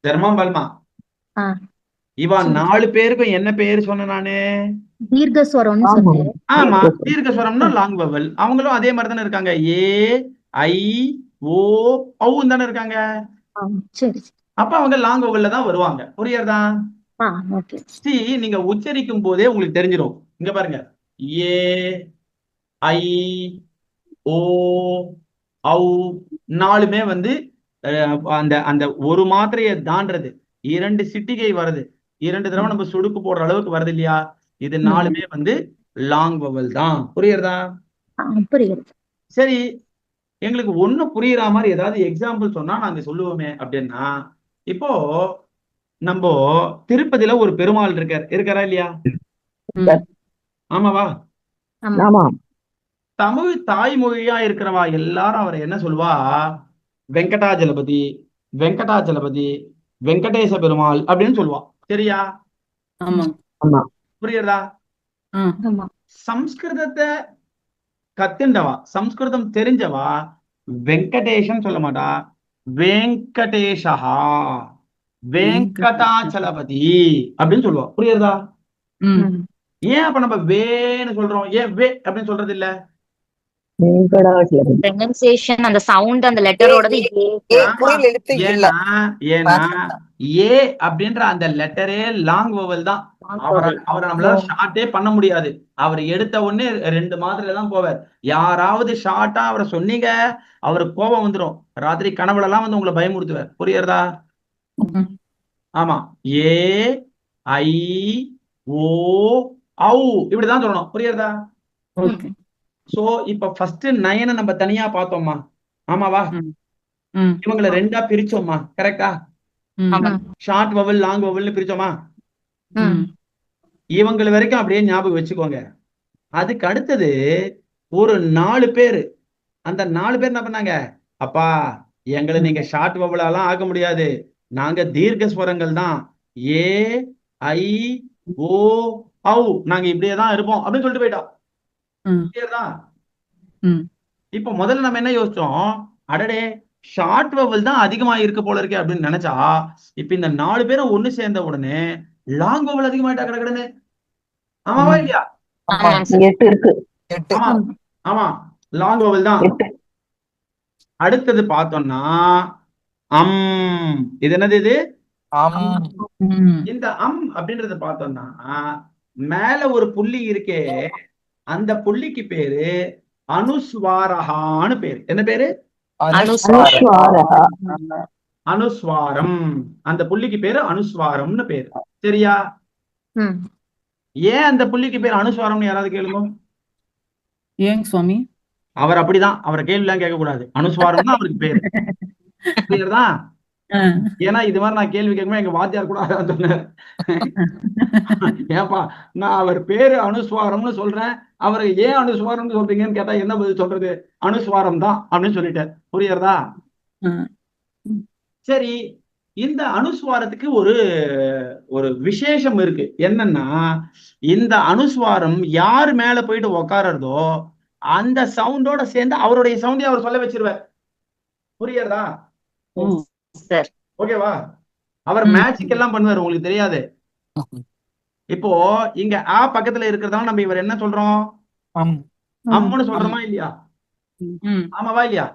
தர்மம் பல்மா. ஆ இவா சரி. 4 பேருக்கும் என்ன பேரு சொன்ன நானு? தீர்க்கஸ்வரம்னு ஆமா சொன்னேன். ஆமா, தீர்க்க தீர்க்கஸ்வரம்னா லாங் வவல். அவங்களும் அதே மாதிரி தானே இருக்காங்க. ஏ, ஐ, ஓ, ஔன்னு தானே இருக்காங்க. ஆ சரி சரி. அப்ப அவங்க லாங் வவல்ல தான் வருவாங்க. புரியுறதா? ஆ ஓகே. சி, நீங்க உச்சரிக்கும் போதே உங்களுக்கு தெரிஞ்சிடும். இங்க பாருங்க. ஏ, ஐ, ஓ, ஔ, நாலுமே வந்து அந்த அந்த ஒரு மாத்திரையை தாண்டறது 2 சிட்டிகை வருது. 2 தடவை நம்ம சுடுக்கு போடுற அளவுக்கு வருது இல்லையா? இது ம். நாலுமே வந்து லாங் வவல் தான். புரியுறதா? ஆ புரியுது. சரி, எங்களுக்கு ஒண்ணு புரியுற மாதிரி ஏதாவது எக்ஸாம்பிள் சொன்னா நாங்க சொல்லுவோமே அப்படின்னா, இப்போ நம்ம திருப்பதியில ஒரு பெருமாள் இருக்காரா இல்லையா? ம். ஆமாவா? ஆமா. ஆமா தமிழ் தாய்மொழியா இருக்கிறவா எல்லாரும் அவரை என்ன சொல்லுவா? வெங்கடாஜலபதி, வெங்கடாஜலபதி, வெங்கடேச பெருமாள் அப்படின்னு சொல்லுவா. சரியா? ஆமா. ஆமா புரியுறதா? ஆமா. சம்ஸ்கிருதத்தை கத்துண்டவா, சம்ஸ்கிருதம் தெரிஞ்சவா வெங்கடேஷன் சொல்ல மாட்டா, வெங்கடேஷா, வெங்கடாச்சலபதி அப்படின்னு சொல்லுவா. புரியுறதா? ம். ம். ஏன் அப்ப நம்ம வேன்னு சொல்றோம்? ஏன் வே அப்படின்னு சொல்றது இல்ல? வெங்கடாச்சலபதி ப்ரொனன்சியேஷன் அந்த சவுண்ட் அந்த ஏ லெட்டரோடது ஏ இதே. ஏ ஆமா. குறில் எழுத்து இல்ல. ஏன்னா ஏன்னா ஏ அப்படின்ற அந்த லெட்டரே லாங் வவல் தான். அவரை நம்மளால ஷார்ட்டே பண்ண முடியாது. அவர் எடுத்த உடனே 2 மாத்திரை தான் போவார். யாராவது ஷார்ட்டா அவரை சொன்னீங்க, அவருக்கு கோபம் வந்துடும். ராத்திரி கனவுல எல்லாம் வந்து உங்களை பயமுறுத்துவார். புரியுறதா? ம். ஆமா. ஏ, ஐ, ஓ, ஔ இப்படிதான் சொல்லணும். புரியுறதா? ஓகே. சோ இப்ப ஃபர்ஸ்ட் 9 நம்ம தனியா பார்த்தோம்மா. ஆமாவா? ம். ம். இவங்களை 2ஆ பிரிச்சோம்மா. கரெக்டா? ம். ஆமா. ஷார்ட் வவல் லாங் வவல்னு பிரிச்சோமா? ம். ம். இவங்கள வரைக்கும் அப்படியே ஞாபகம் வச்சுக்கோங்க. அதுக்கு அடுத்தது ஒரு 4 பேரு. அந்த 4 பேர் என்ன பண்ணாங்க? அப்பா, எங்களை நீங்க ஷார்ட் வவலாலாம் ஆக்க முடியாது. நாங்க தீர்க்க ஸ்வரங்கள் தான். ஏ, ஐ, ஓ, ஔ நாங்க இப்படியே தான் இருப்போம் அப்படின்னு சொல்லிட்டு போயிட்டோம். ம். புரியுறதா? ம். இப்போ முதல்ல நம்ம என்ன யோசிச்சோம்? அடடே, ஷார்ட் வவல் தான் அதிகமா இருக்கு போல இருக்கே அப்படின்னு நினைச்சா, இப்ப இந்த 4 பேரும் ஒண்ணு சேர்ந்த உடனே லாங் வவல் அதிகமாயிட்டா கடகடன்னு. ஆமாவா ம். இல்லையா? ஆமா. ஆமாங்க சார். 8 இருக்கு 8. ஆமா. ஆமா, லாங் வவல் தான். 8 அடுத்தது பார்த்தோம்னா இது என்னது? இது ஆம். ம். இந்த அப்படின்றத பார்த்தோம்னா மேல ஒரு புள்ளி இருக்கே, அந்த புள்ளிக்கு பேரு அனுஸ்வாரஹான்னு பேரு. என்ன பேரு? அனுஸ்வாரம். அனுஸ்வாரஹா அனுஸ்வாரம். அந்த புள்ளிக்கு பேரு அனுஸ்வாரம்னு பேரு. சரியா? ம். ஏன் அந்த புள்ளிக்கு பேர் அனுஸ்வாரம்னு யாராவது கேளுங்க. ஏங்க சுவாமி? அவர் அப்படிதான். அவரை கேள்வி எல்லாம் கேட்க கூடாது. அனுஸ்வாரம் தான் அவருக்கு பேரு. புரியுறதா? ஆ. ஏன்னா இது மாதிரி நான் கேள்வி கேட்கும்போது எங்க வாத்தியார் கூட அதான் சொன்னார். ஏப்பா, நான் அவர் பேரு அனுஸ்வாரம்னு சொல்றேன், அவரை ஏன் அனுஸ்வாரம்னு சொல்றீங்கன்னு கேட்டா என்ன பதில் சொல்றது? அனுஸ்வாரம் தான் அப்படின்னு சொல்லிட்டார். புரியுறதா? ஆ. சரி, இந்த அனுஸ்வாரத்துக்கு ஒரு ஒரு விசேஷம் இருக்கு. என்னன்னா, இந்த அனுஸ்வாரம் யார் மேல போயிட்டு உக்காரதோ அந்த சவுண்டோட சேர்ந்து அவருடைய சவுண்டையும் அவர் சொல்ல வச்சிருவார். புரியுறதா? ஓ. சார். ஓகேவா? அவர் ம். மேஜிக் எல்லாம் பண்ணுவார், உங்களுக்கு தெரியாது. இப்போ இங்க ஆ பக்கத்துல இருக்கிறதால நம்ம இவர் என்ன சொல்றோம்? ஆம். அம்முன்னு சொல்றோமா இல்லையா? ம். ஆமாவா இல்லையா?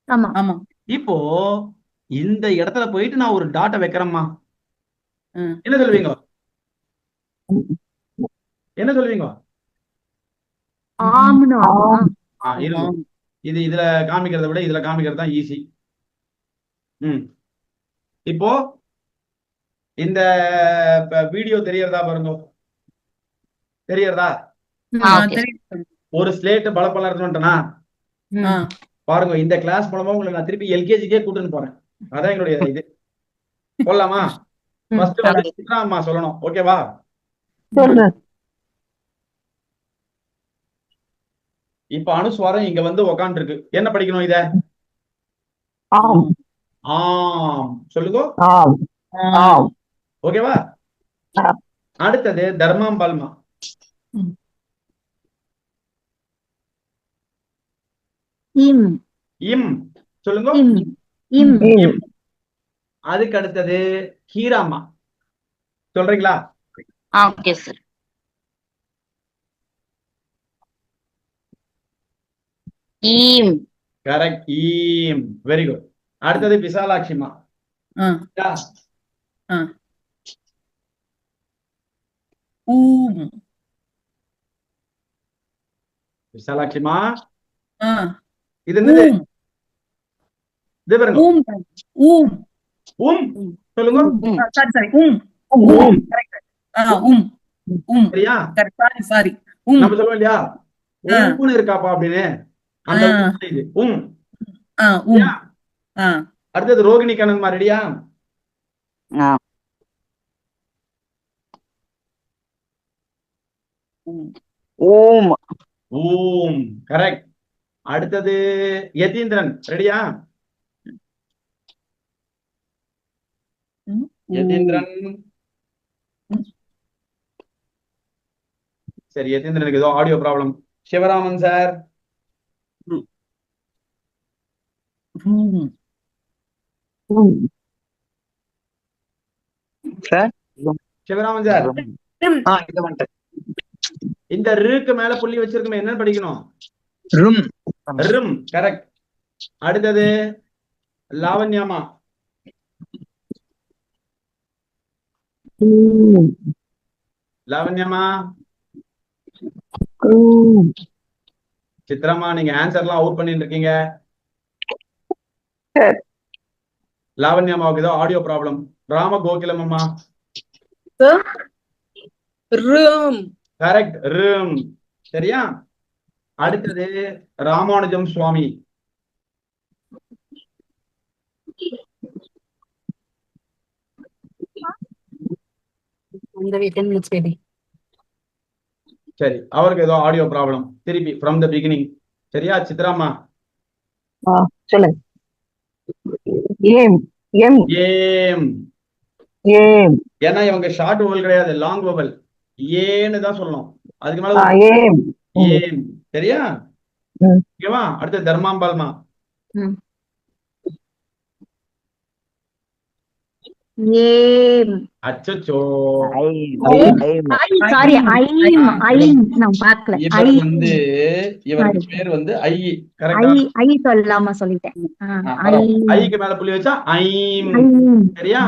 ஆமா. ஆமா. இப்போ இந்த இடத்துல போயிட்டு நான் ஒரு டாட்டை வைக்கிறேம்மா. ம். என்ன சொல்லுவீங்க? என்ன சொல்லுவீங்க? ஆம்னு ஆமா. இருக்கும். ஆம். இது இதுல காமிக்கிறதை விட இதுல காமிக்கிறது தான் ஈஸி. இப்போ இந்த வீடியோ தெரியறதா பாருங்க. தெரியறதா? ஆ, ஓகே. தெரியுது. ஒரு ஸ்லேட் பலப்பல இருந்துட்டனா ஆ. பாருங்க. இந்த கிளாஸ் மூலமா உங்களை நான் திருப்பி எல்கேஜிக்கே கூட்டின்னு போறேன். அதான் என்னுடைய இது. போலாமா? ம். ஃபர்ஸ்ட் வந்து ஓகே. சித்ராம்மா சொல்லணும். ஓகேவா? சொல்லு இப்ப அனுஸ்வாரம் இங்க வந்து உக்காந்து இருக்கு. என்ன படிக்கணும் இத? ஆம் ஆம் சொல்லுங்க. ஆம் ஆ. ஆம் ஓகேவா? ஆ. அடுத்தது தர்மாம் பால்மா. இம். இம் சொல்லுங்க. இம். இம். ம். அதுக்கு அடுத்தது ஹீராமா. சொல்றீங்களா? Okay sir. ஈம். கரெக்ட், ஈம். Very good. அடுத்தது விசாலாட்சிமா. ஆ ஆ ஊம் விசாலாட்சிமா, ஆ இது என்னது? ஊம் இது பாருங்க. ஊம் ஊம் உம் சொல்லுங்க. சாரி ஊம். ஊம் ஊம் சரியா? கரெக்ட் சாரி ஊம் நம்ம சொல்லுவோம் இல்லையா, ஆ. ஊன்னு இருக்காப்பா அப்படின்னு, அந்த ஆ. ஊம் இது உம். ஊம் சரியா? ஆ அடுத்தது ரோகிணி கண்ணன்மா, ரெடியா? ஓம். ஊம். கரெக்ட். அடுத்தது யதீந்திரன், ரெடியா? யதீந்திரன். சரி, யதீந்திரனுக்கு ஏதோ ஆடியோ ப்ராப்ளம். சிவராமன் சார். ரூம் ஊம். சார் சிவராமன் சார், இது வந்துட்டேன். இந்த ருக்கு மேல புள்ளி வச்சிருக்கோம், என்ன படிக்கணும்? ரும். ரும். கரெக்ட். அடுத்தது லாவண்யாமா. ஊம். லாவண்யாமா. ஊம். சித்ராமா, நீங்க ஆன்சர்லாம் அவுட் பண்ணிட்டு இருக்கீங்க. சார் லாவண்யாமாவுக்கு ஏதோ ஆடியோ ப்ராப்ளம். ராம கோகிலம் அம்மா. ரூம் கரெக்ட், ரும். சரியா? அடுத்தது ராமானுஜம் சுவாமி. அந்த வீட்டில் சரி சரி, அவருக்கு ஏதோ ஆடியோ ப்ராப்ளம். திருப்பி ஃப்ரம் த பிகினிங். சரியா சித்ராமா? சொல்லுங்க. ஏம். எம். ஏம். ஏம். ஏன்னா இவங்க ஷார்ட் வவல் கிடையாது, லாங் வவல். ஏன்னு தான் சொல்லணும். அதுக்கு மேல ஏம். ஏம். சரியா? ம். ஓகேவா? அடுத்து தர்மாம்பால்மா. ஏம். அச்சச்சோ, சாரி, ஐம். ஐம் நான் பார்க்கல. இவர் வந்து இவருக்கு பேர் வந்து ஐ. கரெக்டா? ஐ சொல்லாம சொல்லிட்டேன். ஐக்கு மேல புள்ளி வச்சா ஐம். சரியா?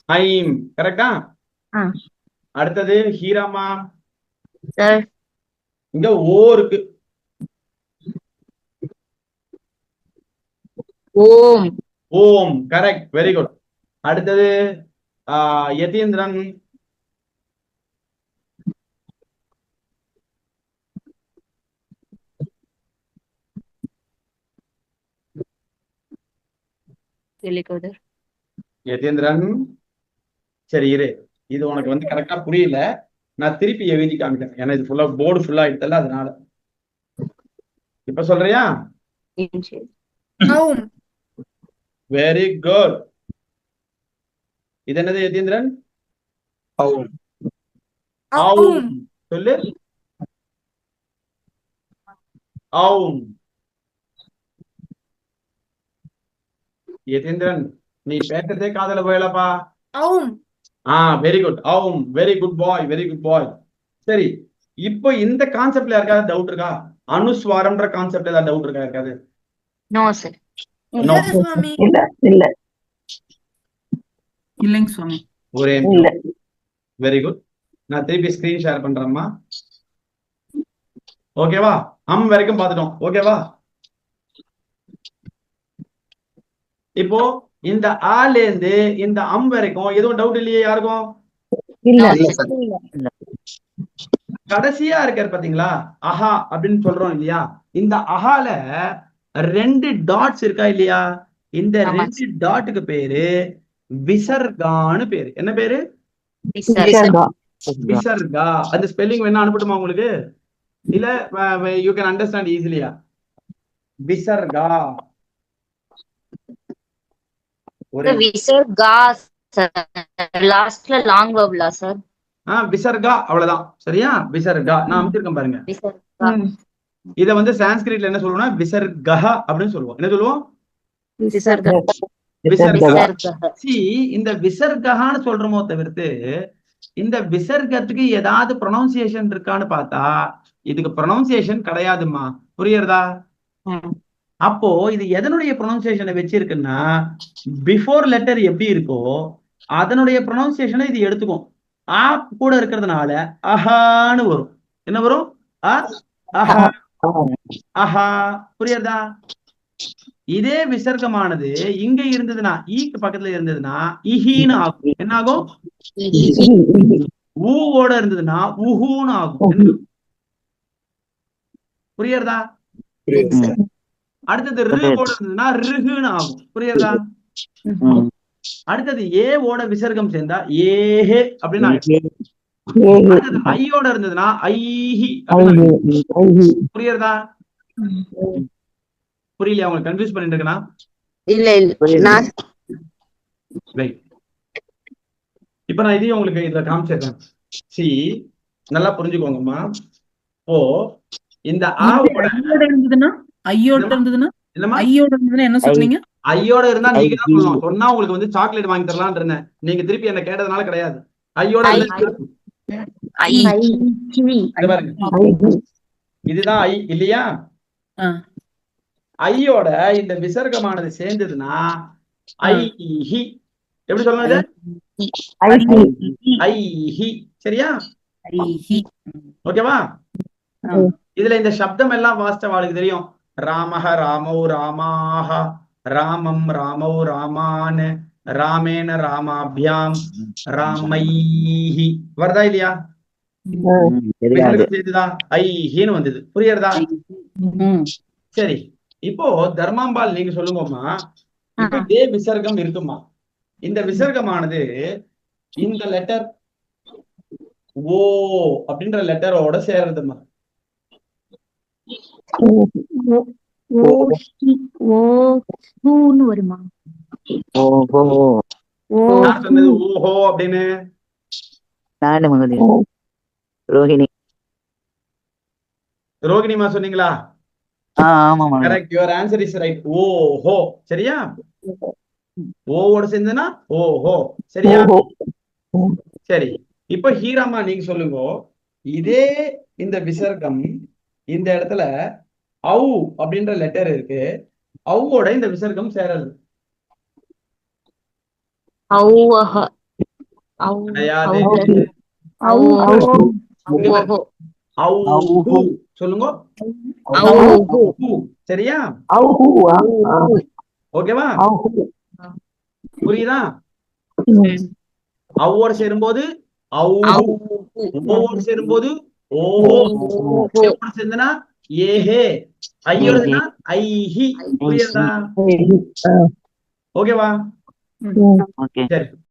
ஐம். கரெக்டா? அடுத்தது ஹீராமா. சார் இங்க ஓ இருக்கு. ஓம். ஓம். Correct, very good. அடுத்தது யதீந்திரன். யதீந்திரன், சரி இரு, இது உனக்கு வந்து கரெக்டா புரியல, நான் திருப்பி எழுதி காமிக்கிறேன். ஏன்னா இது ஃபுல்லா போர்டு ஃபுல்லா ஆயிட்டல, அதனால. இப்ப சொல்றியா? Very good. இது என்னது யதீந்திரன்? ஆவும். சொல்லு. ஆவும். யதீந்திரன், நீ பேசுறதே காதல போயலப்பா. Very good. ஆவும். Very good boy, very good boy. சரி, இப்போ இந்த கான்செப்ட்ல யாருக்காவது டவுட் இருக்கா? அனுஸ்வாரம்ன்ற கான்செப்ட்ல ஏதாவது டவுட் இருக்கா யாருக்காவது? No sir. நோ. இல்ல இல்ல இல்லைங்க சுவாமி. ஒரே இல்ல. Very good. நான் திருப்பி ஸ்கிரீன் ஷேர் பண்றேம்மா. ஓகேவா? அம் வரைக்கும் பார்த்துட்டோம். ஓகேவா? இப்போ இந்த ஆல இருந்து இந்த அம் வரைக்கும் எதுவும் டவுட் இல்லையே யாருக்கும்? இல்ல. கடைசியா இருக்காரு பாத்தீங்களா, அஹா அப்படின்னு சொல்றோம் இல்லையா? இந்த அஹால 2 டாட்ஸ் இருக்கா இல்லையா? இந்த 2 டாட்டுக்கு பேரு விசர்கான்னு பேரு. என்ன பேரு? விசர்கா. அந்த ஸ்பெல்லிங் வேணா அனுப்பட்டுமா உங்களுக்கு? இல்ல யூ கேன் அண்டர்ஸ்டாண்ட் ஈஸிலியா? விசர்கா. விசர்கா சார். லாஸ்ட்ல லாங் வவ்லா சார்? விசர்கா, அவ்வளவுதான். சரியா? விசர்கா நான் அமைச்சிருக்கேன் பாருங்க. விசர்கா. இத வந்து சான்ஸ்கிரிட்ல என்ன சொல்லுவோம்னா விசர்கா அப்படின்னு சொல்லுவோம். என்ன சொல்லுவோம்? விசர்கா. விசர்கா. விசர்கः. See, இந்த விசர்கான்னு சொல்றோமோ தவிர்த்து இந்த விசர்க்கத்துக்கு ஏதாவது ப்ரொனவுன்சியேஷன் இருக்கான்னு பார்த்தா இதுக்கு ப்ரொனவுன்சியேஷன் கிடையாதுமா. புரியுறதா? அப்போ இது எதனுடைய ப்ரொனவுன்சியேஷனை வச்சிருக்குன்னா பிஃபோர் லெட்டர் எப்படி இருக்கோ அதனுடைய ப்ரொனவுன்சியேஷனை இது எடுத்துக்கும். ஆ கூட இருக்கிறதுனால அஹான்னு வரும். என்ன வரும்? அஹா அஹா. புரியுறதா? இதே விசர்க்கமானது இங்க இருந்ததுன்னா ஈக்கு பக்கத்துல இருந்ததுன்னா இஹின்னு ஆகும். என்ன ஆகும்? ஊவோட இருந்ததுன்னா உஹூன்னு ஆகும். புரியுறதா? அடுத்தது ருவோட இருந்ததுன்னா ருஹுன்னு ஆகும். புரியுறதா? அடுத்தது ஏ ஓட விசர்க்கம் சேர்ந்தா ஏஹே அப்படின்னு ஆயிடும். அடுத்தது ஐயோட இருந்ததுன்னா ஐஹி அப்படின்னு. புரியுறதா? புரியலையா? உங்களுக்கு கன்ஃபியூஸ் பண்ணிட்டு இருக்கனா? இல்ல இல்ல நான் ரைட். இப்ப நான் இதையும் உங்களுக்கு இதுல காமிச்சிடுறேன். சி நல்லா புரிஞ்சுக்கோங்கம்மா. ஓ இந்த ஆவோட ஐயோட இருந்ததுன்னா என்னமா ஐயோட இருந்ததுன்னா என்ன சொன்னீங்க? ஐயோட இருந்தா நீங்க தான் சொல்லணும். சொன்னா உங்களுக்கு வந்து சாக்லேட் வாங்கி தரலாம்னு இருந்தேன். நீங்க திருப்பி என்ன கேட்டதுனால கிடையாது. ஐயோட பாருங்க, இதுதான் ஐ இல்லையா? ஐயோட இந்த விசர்க்கமானது சேர்ந்ததுன்னா ஐஹி. எப்படி சொல்றது? ஐஹி. சரியா? ஓகேவா? இதுல இந்த சப்தம் எல்லாம் வாஸ்தவாளுக்கு தெரியும். ராமஹ ராமௌ ராமாஹ, ராமம் ராமௌ ராமான், ராமேன ராமாபியாம், ராமைஹி. வருதா இல்லையா? சேர்த்துதா? ஐஹின்னு வந்தது. புரியுறதா? சரி, இப்போ தர்மாம்பால் நீங்க சொல்லுங்கம்மா. இப்ப இதே விசர்க்கம் இருக்குமா? இந்த விசர்க்கமானது இந்த லெட்டர் ஓ அப்படின்ற லெட்டரோட சேர்றதுமா. வருமா? சொன்னது ஓஹோ அப்படின்னு. ரோகிணிமா சொன்னீங்களா? Correct, your answer is right. ஓஹோ. சரியா? ஓவோட சேர்ந்ததுன்னா ஓஹோ. சரியா? சரி, இப்ப ஹீராமா நீங்க சொல்லுங்க. இதே இந்த விசர்க்கம் இந்த இடத்துல ஔ அப்படின்ற லெட்டர் இருக்கு. ஔவோட இந்த விசர்க்கம் சேரது கிடையாது. சொல்லுங்க. சரியா? ஓகேவா? புரியுதா? அவ்வோட சேரும்போது ஓவோட சேரும்போது ஓஹோ. சேர்ந்தனா ஏஹே. ஐயோட ஐஹி. புரியுதா? ஓகேவா? சரி.